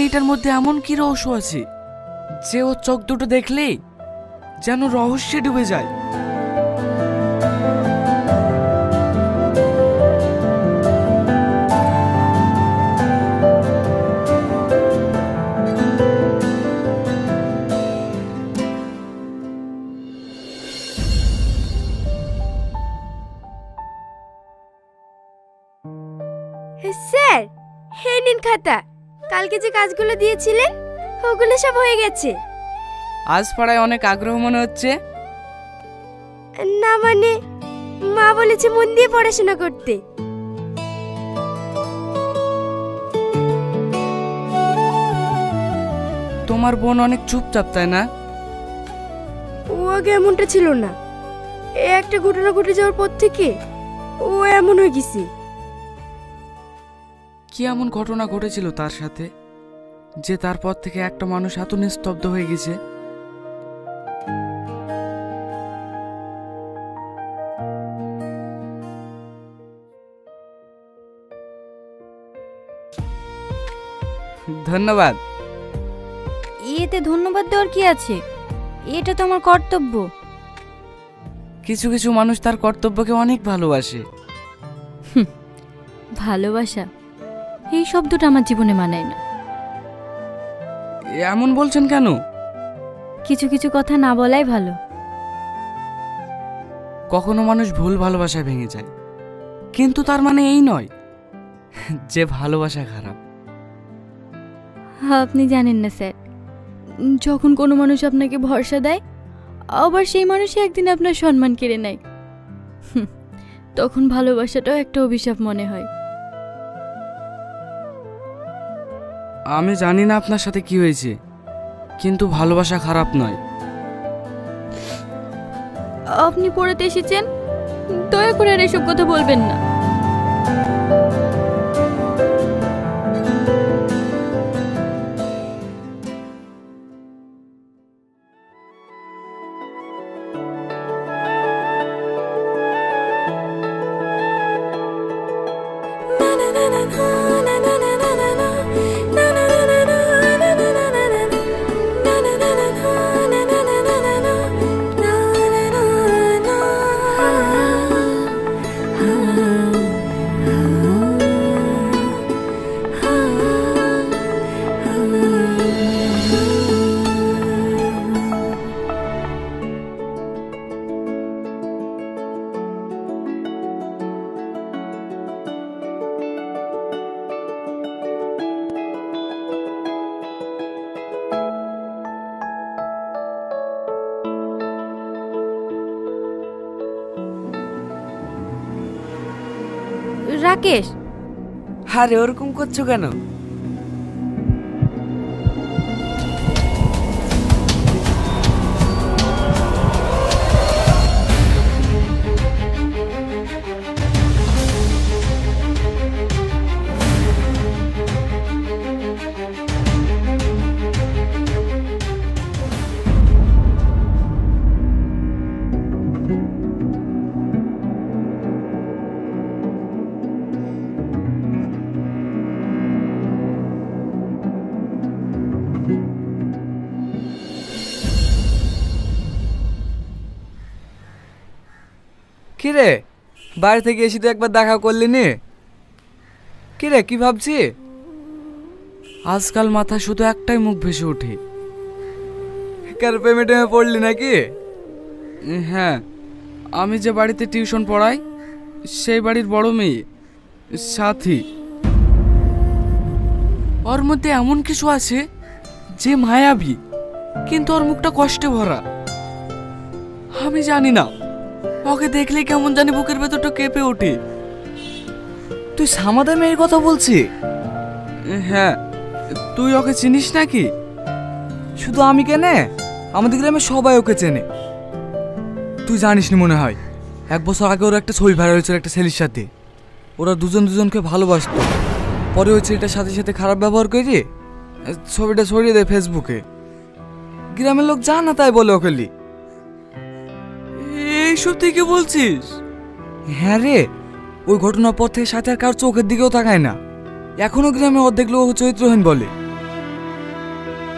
মেয়েটার মধ্যে এমন কি রহস্য আছে যে ওর চোখ দুটো দেখলেই যেন রহস্যে ডুবে যায়। স্যার, হে নিন খাতা। কালকে যে কাজগুলো দিয়েছিলেন ওগুলো সব হয়ে গেছে। আজ পড়ায় অনেক আগ্রহ মনে হচ্ছে। না মানে, মা বলেছে মন দিয়ে পড়াশোনা করতে। তোমার বোন অনেক চুপচাপ, তাই না? ও আগে এমনটা ছিল না, একটা ঘটনা ঘটে যাওয়ার পর থেকে ও এমন হয়ে গেছে। কি এমন ঘটনা ঘটেছিল তার সাথে যে তারপর থেকে একটা মানুষ এত নিস্তব্ধ হয়ে গেছে? ধন্যবাদ। এতে ধন্যবাদ দেওয়ার কি আছে? এটা তো আমার কর্তব্য। কিছু কিছু মানুষ তার কর্তব্যকে অনেক ভালোবাসে। ভালোবাসা এই শব্দটা আমার জীবনে মানায় না। এমন বলছেন কেন? কিছু কিছু কথা না বলাই ভালো। কখনো মানুষ ভুল ভালোবাসায় ভেঙে যায়, কিন্তু তার মানে এই নয় যে ভালোবাসা খারাপ। আপনি জানেন না স্যার, যখন কোনো মানুষ আপনাকে ভরসা দেয় আবার সেই মানুষই একদিন আপনার সম্মান কেড়ে নেয়, তখন ভালোবাসাটাও একটা অভিশাপ মনে হয়। আমি জানি না আপনার সাথে কি হয়েছে, কিন্তু ভালোবাসা খারাপ নয়। আপনি পড়াতে এসেছেন, দয়া করে আর এসব কথা বলবেন না। রাকেশ, আরে ওরকম করছো কেন? কিরে, বাড়ি থেকে এসে তো একবার দেখা করলি নি? কিরে, কি ভাবছি? আজকাল মাথায় শুধু একটাই মুখ ভেসে ওঠে। কার প্রেমে টেমে পড়লি নাকি? হ্যাঁ, আমি যে বাড়িতে টিউশন পড়াই সেই বাড়ির বড় মেয়ে সাথী। ওর মধ্যে এমন কিছু আছে যে মায়াবী, কিন্তু ওর মুখটা কষ্টে ভরা। আমি জানি না, ওকে দেখলে কেমন জানি বুকের ভেতরটা কেঁপে ওঠে। তুই সামাদা মেয়ের কথা বলছিস? হ্যাঁ, তুই ওকে চিনিস নাকি? শুধু আমি কেনে, আমাদের গ্রামে সবাই ওকে চেনে। তুই জানিস নি মনে হয়, 1 বছর আগে ওর একটা ছবি ভাইরাল হয়েছিল একটা ছেলের সাথে। ওরা দুজনকে ভালোবাসতো। পরে ওই ছেলেটার সাথে সাথে খারাপ ব্যবহার করে ছবিটা ছড়িয়ে দেয় ফেসবুকে। গ্রামের লোক যা না তাই বলে ওকে। এইসব তুই কি বলছিস? হ্যাঁ রে, ওই ঘটনার পর থেকে সাথে আর কার চোখের দিকেও তাকায় না। এখনো গ্রামে অর্ধেক লোক চরিত্রহীন বলে।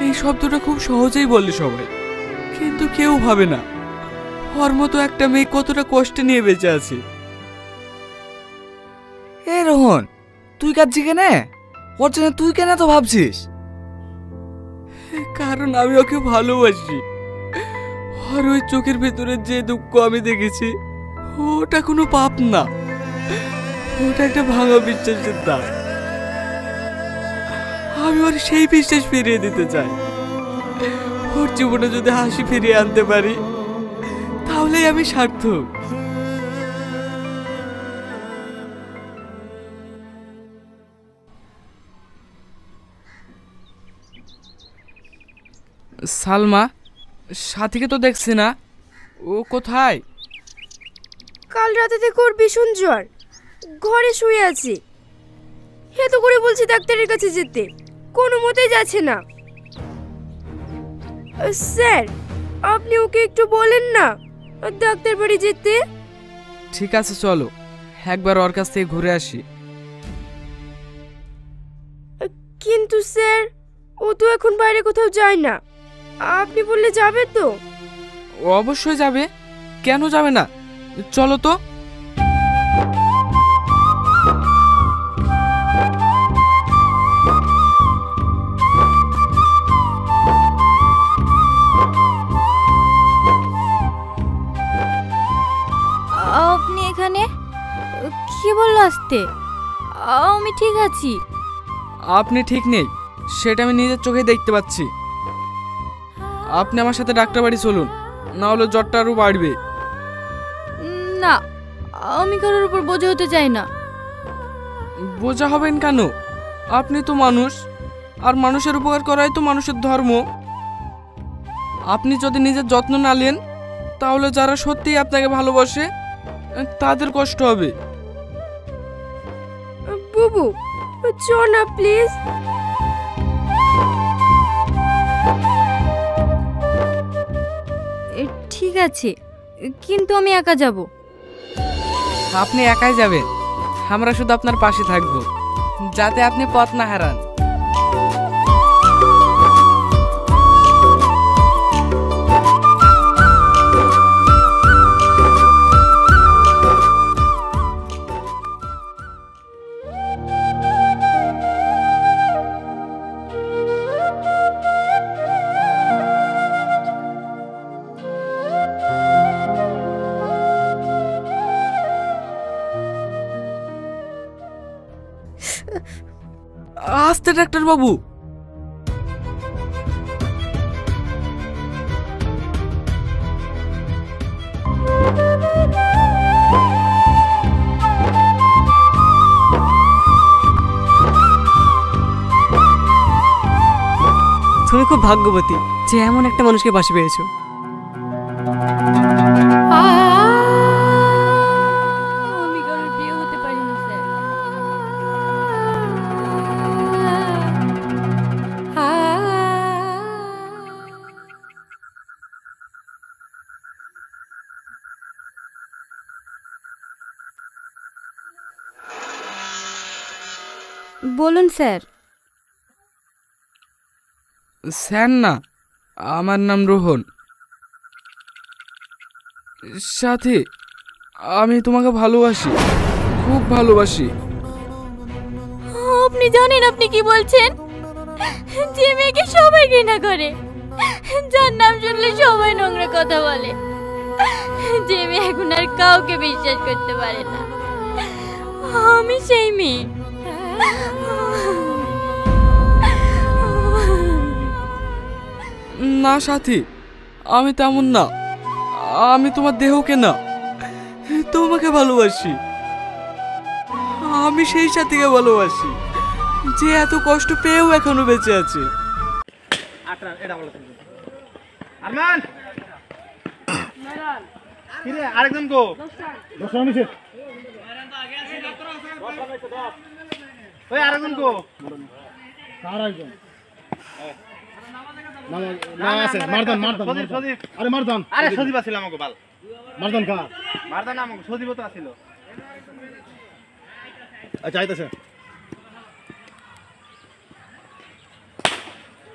এই শব্দটা খুব সহজেই বলে সবাই, কিন্তু কেউ ভাবে না ওর মতো একটা মেয়ে কতটা কষ্টে নিয়ে বেঁচে আছে। এ রোহন, তুই কাঁদছি কেনে? ওর জন্য তুই কেন তো ভাবছিস? কারণ আমি ওকে ভালোবাসি। আর ওই চোখের ভেতরে যে দুঃখ আমি দেখেছি, ওটা কোনো পাপ না, ওটা একটা ভাঙা বিশ্বাসের দাগ। আমি ওর সেই বিশ্বাস ফিরিয়ে দিতে চাই। ওর জীবনে যদি হাসি ফিরিয়ে আনতে পারি, তাহলেই আমি সার্থক। সালমা, সাথীকে তো দেখছি না, ও কোথায়? কাল রাতে থেকে ওর ভীষণ জ্বর, ঘরে শুয়ে আছে। এত করে বলছি ডাক্তারের কাছে যেতে, কোনো মতেই যাচ্ছে না। স্যার, আপনি ওকে একটু বলেন না ডাক্তার বাড়ি যেতে। ঠিক আছে, চলো একবার ওর কাছ থেকে ঘুরে আসি। কিন্তু স্যার, ও তো এখন বাইরে কোথাও যায় না, আপনি বললে যাবে তো? ও অবশ্যই যাবে, কেন যাবে না? চলো তো। আপনি এখানে? কি বললো আসতে? আমি ঠিক আছি। আপনি ঠিক নেই, সেটা আমি নিজের চোখে দেখতে পাচ্ছি। আপনি আমার সাথে ডাক্তার বাড়ি চলুন, না হলে জ্বরটা আরও বাড়বে। না, আমি কারোর উপর বোঝা হতে চাই না। বোঝা হবেন কেন? আপনি তো মানুষ, আর মানুষের উপকার করাই তো মানুষের ধর্ম। আপনি যদি নিজের যত্ন না নেন, তাহলে যারা সত্যিই আপনাকে ভালোবাসে তাদের কষ্ট হবে। বুবু, চ না প্লিজ। ঠিক আছে, কিন্তু আমি একা যাব। আপনি একাই যাবেন, আমরা শুধু আপনার পাশে থাকব, যাতে আপনি পথ না হারান। আস্তে ডাক্তার বাবু। তুমি খুব ভাগ্যবতী যে এমন একটা মানুষকে পাশে পেয়েছো। আমি কারোর বিয়ে হতে পারিনি স্যার। বলুন স্যার। স্যার না, আমার নাম রোহন। সাথী, আমি তোমাকে ভালোবাসি, খুব ভালোবাসি। আপনি জানেন আপনি কি বলছেন? যে মেয়েকে সবাই ঘৃণা করে, যার নাম শুনলে সবাই নোংরা কথা বলে, যে মেয়ে এখন আর কাউকে বিশ্বাস করতে পারে না, আমি সেই মেয়ে। না সাথী, আমি তেমন না। আমি তোমার দেহকে না, তোমাকে ভালোবাসি। আমি সেই সাথীকে ভালোবাসি যে এত কষ্ট পেয়েও এখনো বেঁচে আছে। আরমান, কিরে আরেকজন গো? ওই আরেকজন গো? আরেকজন না আছে মারদান সজীব। আরে মারদান, আরে সজীব আছিল আমাকে বাল। মারদান কা? মারদান আমাকে সজীব তো আছিল। আচ্ছা আইতাছে।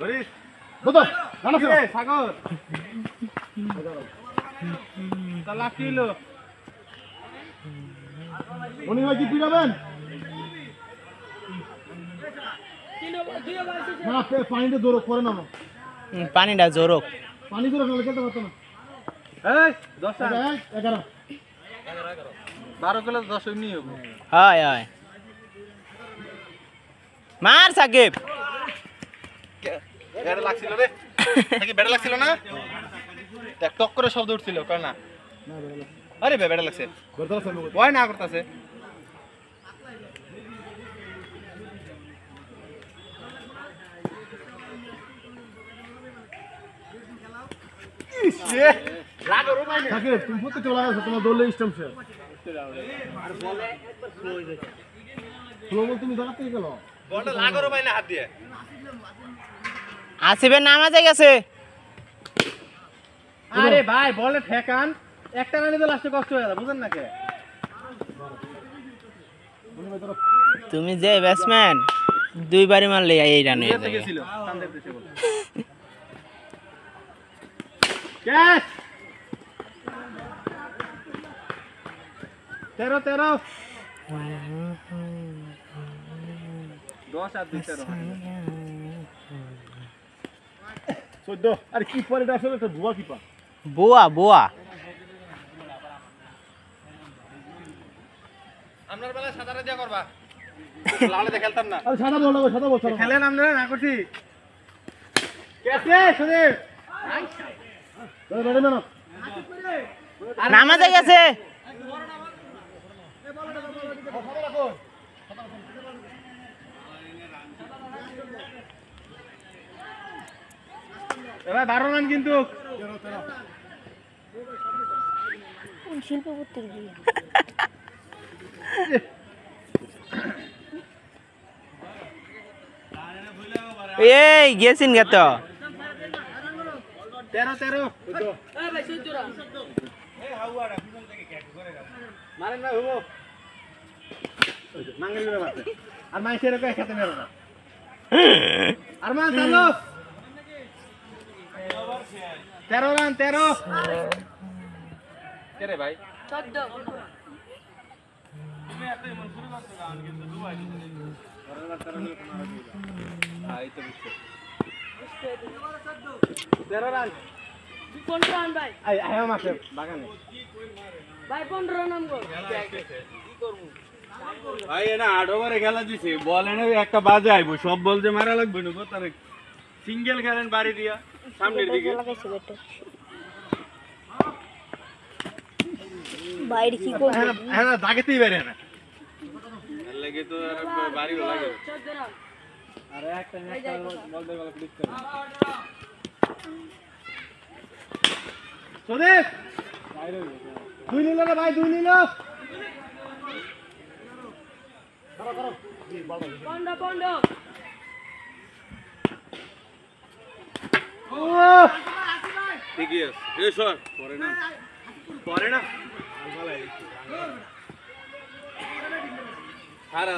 হরিশ বুঝো জানো রে সাগর তালা কিলো উনি ভাই কি পিরাবেন না পানিটা দৌড় করে না পানিটা জোরক পানি দৌড় না খেলতে পারতো না এই 10 11 12 কিলো 10 এমনি হবে হয় হয় মার সাকিব বেড়া লাগছিল রে নাকি বেড়া লাগছিল না দেখ টক করে শব্দ উঠছিল কর না আরে বেড়া লাগছে ওই না করতেছে তুমি ফুটতে চলে আসো তোমার দৌড়লে স্টাম শেষ তুমি দাঁড়াতে গেল বলটা লাগরো ভাই না হাত দিয়ে আসিফের নামাজে গেছে আরে ভাই বলে ঠেকান একটা রানে তো লাস্টে কষ্ট হয়ে গেল বুঝেন না কে তুমি যে ব্যাটসম্যান দুইবারই মারলে এই রান হয়ে যাবে গেছিল কাম দেখতেছে বল ক্যাচ 13 10 আর 2 13 14 আরে কি পরে আসলে একটা ভুয়া কিপা বুয়া বুয়া আপনার বেলা সাদারে দিয়া করবা লালে খেলতাম না আরে সাদা বল খেলেন আপনারা না করছি কেসে সুদীপ বেড়ে না নামাজে গেছে এবার 12 রান কিন্তু শিল্প করতে গিয়ে এই গেছিন গে তো 13 মারেন না হবো মাঙ্গেল রে বাতে আর মাইসের কো খেতে মেরো না আর মান চালো 13 রান 13 কে রে ভাই 14 এই তো বুঝছো 13 রান 15 রান ভাই আই আয় মাসে বাগানে ভাই 15 রান গো ভাই এনা 8 ওভারে খেলা দিছে বল এনে একটা বাজে আইবো সব বল যে মারা লাগবে না তার সিঙ্গেল খেলেন বাড়ি দিয়া সামনের দিকে বাইরে কি করব হ্যাঁ দাগেতেই বেরে না এর লাগে তো আর বাড়িও লাগে 14 রান আরে একটা বল দে বল ক্লিক কর সুদীপ দুই নিল না ভাই দুই নিল পন্ডা ঠিকই আছে এই সর পরে না সারা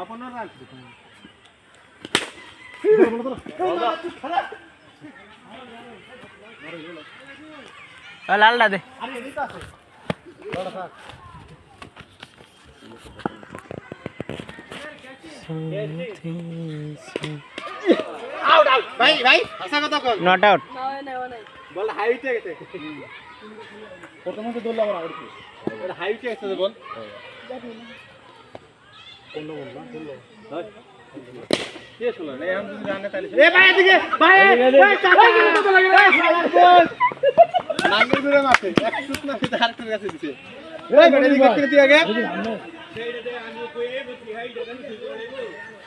আপন রান লালটা দে আরে এদিকে আছে বড় থাক আউট ভাই আশা কথা কর নট আউট বল হাইটে গেছে প্রথমত দৌড়লা বড় আউট এটা হাইটে গেছে বল কোন বল না বল কে শুলো রে हम যদি জানে তাহলে এ ভাই এদিকে ভাই এই চাচা কত লাগে রে বল নাঙ্গেল বিরে মারছে এক শুট না সেটা হারতে গেছে দিছে এই বেটা দিকে কেটে দিয়ে আগে সেইটাতে আমি কই এ বুঝি হাইটে কেন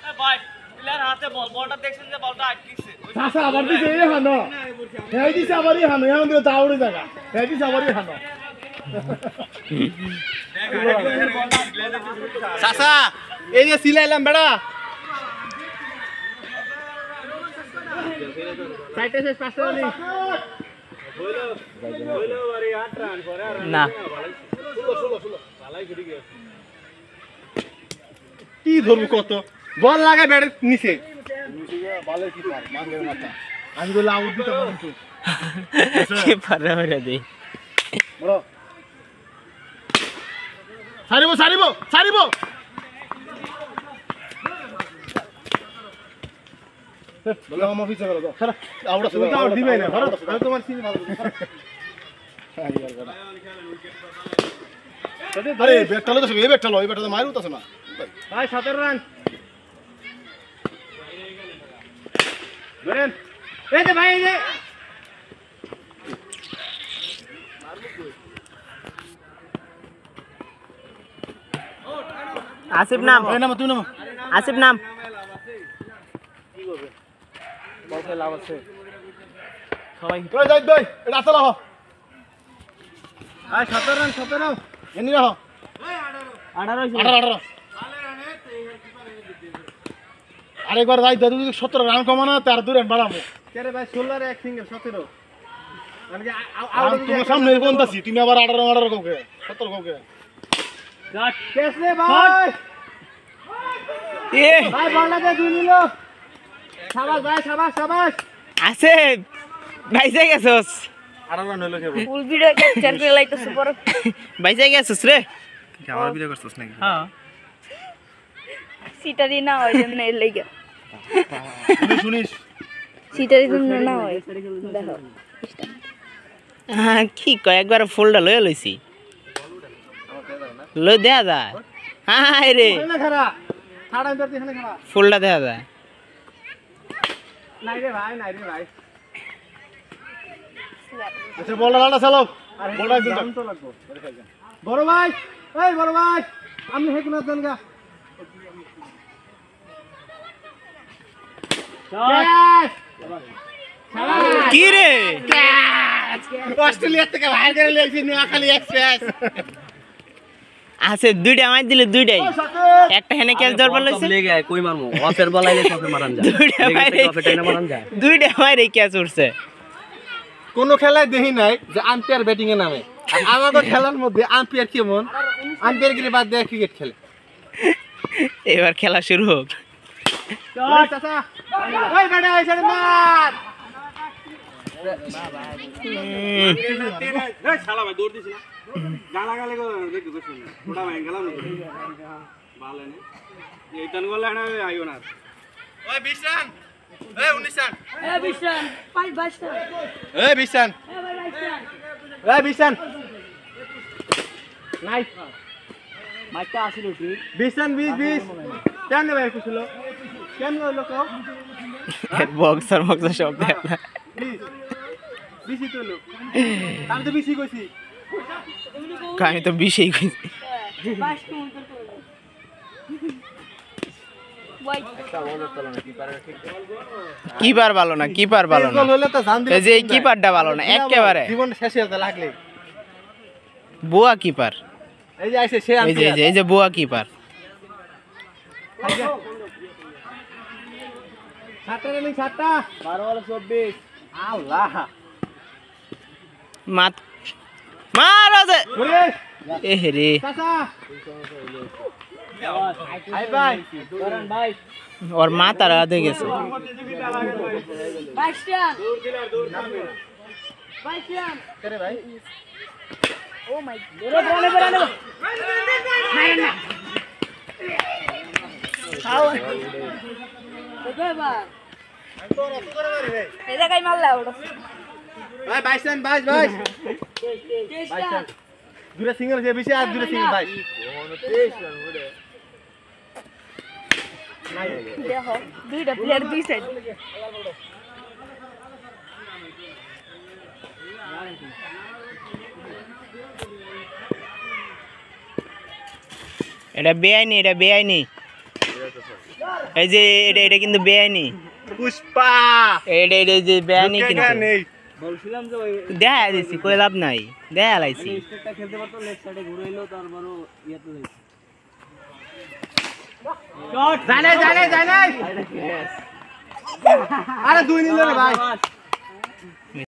এ ভাই প্লেয়ার হাতে বলটা দেখছেন যে বলটা আটকিছে চাচা আবার দিছে এই হানো এই দিছে আবার এই হানো এমন করে দাউড়ে জায়গা এই দিছে আবার এই হানো চাচা এই যে সিলাইলাম বেড়া সাইটে শেষ পাঁচটা রানি হইলো আরে 8 রান করে আর না 16 ভালাই গড়ি গেছে কি ধরু কত বল লাগে ব্যাটের নিচে বলের কি পার মাঙ্গের মাথা আমি বলে আউট দিতে পারবো তো কি পারে মেরে দে বড় সারিবো বলে আমার অফিসে গেল স্যার আউট আছে আউট দিবেই না ধরো আমি তোমার সিনে ভালো আরে ব্যাটটা তো এই ব্যাটটা তো মাইর উঠছে না ভাই 17 রান ধরেন এই যে ভাই এই যে আসিফ নাম এই নাম তুই নাম আসিফ নাম কি করবে বল খেলা আছে সবাই ওই যাই ভাই এটা আসলা হ আয় 17 রান 17 এনি রাহ 18 আরেকবার ভাই দাদু 17 রান কমানো তার দূর রান বাড়াবো কেরে ভাই 16 এর এক সিঙ্গেল 17 মানে কি আউট তোমার সামনে কোনটাছি তুমি আবার 18 কাউকে 17 কাউকে যাক কেস রে ভাই এ ভাই বলটা দে দুই নিল শাবাশ ভাই শাবাশ আসিফ বাইসে গেছস 18 রান হলো কেবল ফুল ভিডিও ক্যাপচার করে লাইতেছে বড় বাইসে গেছস রে আমার ভিডিও করছস নাকি হ্যাঁ সিটারি না হয় জন্য এর লাগা শুনিস সিটারি জন্য না হয় দেখো কি কয় একবার ফুলটা লয়ে লইছি লই দেয়া যায় হাই রে এখানে খাড়া ছাড়া আমি এখানে খাড়া ফুলটা দেয়া যায় নাই রে ভাই আচ্ছা বলটা চালাও বলটা একদম তো লাগবো বড় ভাই এই বড় ভাই আমি হেকুনা জানগা কি রে অস্ট্রেলিয়া থেকে বাইরে করে লেগেছি নোয়াখালী এক্সপ্রেস আছে দুইটা মার দিলে দুইটাই একটা হেনে ক্যাচ ধরবার লইছে লেগে কই মারমু অফের বলাইলে সফে মারান যায় দুইটা মারে অফে টাইনা মারান যায় দুইটা মারে ক্যাচ উঠছে কোন খেলায় দেখি নাই যে আম্পায়ার ব্যাটিং এ নামে আমাদের খেলার মধ্যে আম্পায়ার কেমন আম্পায়ার গিরে বাদ দিয়ে ক্রিকেট খেলে এবার খেলা শুরু হোক চল চাচা ওই বেটা এসে মার এই শালা ভাই দৌড় দিছ না গালাগালি করে দেখো কইছ না ওটা ভাই গেলাম না ভালো না এই টান গলা না আইও না ওই 20 রান এই 19 রান এ বিশান 22 রান এই 20 রান এই 20 রান নাইস মাইকটা আসিল কি 20 রান 20 কেন ভাই কুছিল কেন হলো কও বক্সার সব দেখলা বিসি তো লোক আমি তো বিসি কইছি আমি তো বিশেই কইছি কিপার ভালো না গোল হলে তো জান দিলে এই যে এই কিপারটা ভালো না একেবারে জীবন শেষ হতে লাগলে বুয়া কিপার এই যে আইছে সে এই যে বুয়া কিপার 7টা রানিং 7টা 12 বলে 24 আল্লাহ মাত মারাছে ওরে এ রে চাচা আই ভাই করন ভাই ওর মাথা রাধে গেছে 22 রান 22 রান করে ভাই ও মাই গড বেরানে না খাও দেখো বা এই জায়গায় মারলা ওটা ভাই 22 রান 22 দুটো সিঙ্গেল যে বেশি আর দুটো সিঙ্গেল ভাই 23 রান ওরে দেখো দুইটা প্লেয়ার দুই সাইড এটা বেআইনি এই যে এটা কিন্তু বেআইনি পুষ্পা এটা যে বেআইনি কিন্তু নেই বলছিলাম যে ওই দেখা দিছি কই লাভ নাই দেখা লাইছি স্টেটটা খেলতে পারতো লেফট সাইডে ঘুরে এলো তারপরও ইয়াতে হইছে জানে আরে দুই নিল রে ভাই